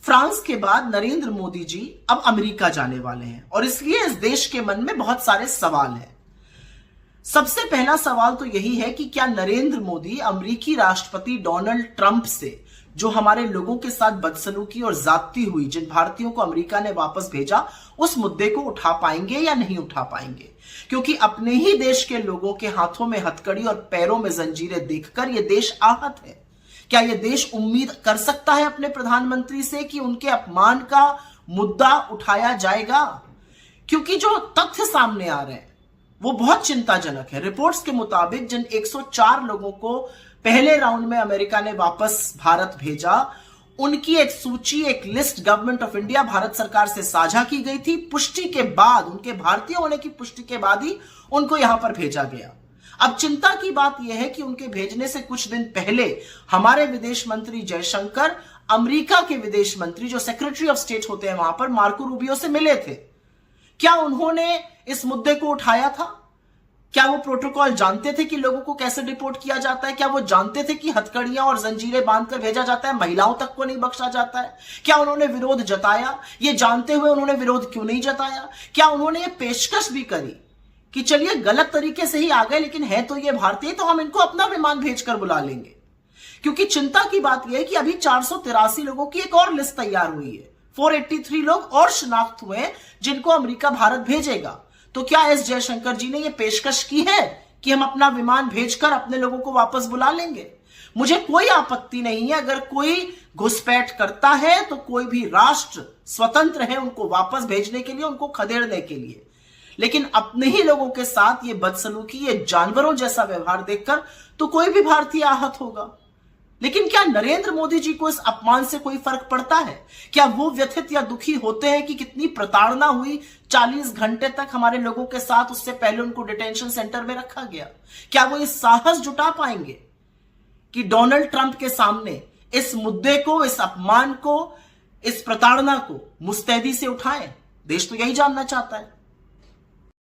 France के बाद नरेंद्र मोदी जी अब अमेरिका जाने वाले हैं और इसलिए इस देश के मन में बहुत सारे सवाल हैं। सबसे पहला सवाल तो यही है कि क्या नरेंद्र मोदी अमेरिकी राष्ट्रपति डोनाल्ड ट्रंप से जो हमारे लोगों के साथ बदसलूकी और ज्यादती हुई, जिन भारतीयों को अमेरिका ने वापस भेजा, उस मुद्दे को उठा पाएंगे या नहीं उठा पाएंगे? क्योंकि अपने ही देश के लोगों के हाथों में हथकड़ी और पैरों में जंजीरें देखकर यह देश आहत है। क्या यह देश उम्मीद कर सकता है अपने प्रधानमंत्री से कि उनके अपमान का मुद्दा उठाया जाएगा? क्योंकि जो तथ्य सामने आ रहे हैं वो बहुत चिंताजनक है। रिपोर्ट्स के मुताबिक जिन 104 लोगों को पहले राउंड में अमेरिका ने वापस भारत भेजा, उनकी एक सूची, एक list government of India, Bharat सरकार से साझा की गई थी। पुष्टि के बाद, उनके भारतीय होने की पुष्टि के बाद ही उनको यहां पर भेजा गया। अब चिंता की बात यह है कि उनके भेजने से कुछ दिन पहले हमारे विदेश मंत्री जयशंकर अमेरिका के विदेश मंत्री, जो सेक्रेटरी ऑफ स्टेट होते हैं वहां पर, मार्को रूबियो से मिले थे। क्या उन्होंने इस मुद्दे को उठाया था? क्या वो प्रोटोकॉल जानते थे कि लोगों को कैसे डिपोर्ट किया जाता है? क्या वो जानते थे कि हथकड़ियां और जंजीरें बांधकर भेजा जाता है, महिलाओं तक को नहीं बख्शा जाता है? क्या उन्होंने विरोध जताया? ये जानते हुए उन्होंने विरोध क्यों नहीं जताया? क्या उन्होंने ये पेशकश भी करी कि चलिए गलत तरीके से ही आ गए, लेकिन है तो ये भारतीय, तो हम इनको अपना विमान भेजकर बुला लेंगे? क्योंकि चिंता की बात यह है कि अभी 483 लोगों की एक और लिस्ट तैयार हुई है। 483 लोग और शिनाख्त हुए जिनको अमेरिका भारत भेजेगा। तो क्या एस जयशंकर जी ने यह पेशकश की है कि हम अपना विमान भेजकर अपने लोगों को वापस बुला लेंगे? मुझे कोई आपत्ति नहीं है, अगर कोई घुसपैठ करता है तो कोई भी राष्ट्र स्वतंत्र है उनको वापस भेजने के लिए, उनको खदेड़ने के लिए। लेकिन अपने ही लोगों के साथ ये बदसलूकी, ये जानवरों जैसा व्यवहार देखकर तो कोई भी भारतीय आहत होगा। लेकिन क्या नरेंद्र मोदी जी को इस अपमान से कोई फर्क पड़ता है? क्या वो व्यथित या दुखी होते हैं कि कितनी प्रताड़ना हुई, 40 घंटे तक हमारे लोगों के साथ, उससे पहले उनको डिटेंशन सेंटर में रखा गया? क्या वो इस साहस जुटा पाएंगे कि डोनाल्ड ट्रंप के सामने इस मुद्दे को, इस अपमान को, इस प्रताड़ना को मुस्तैदी से उठाएं? देश तो यही जानना चाहता है।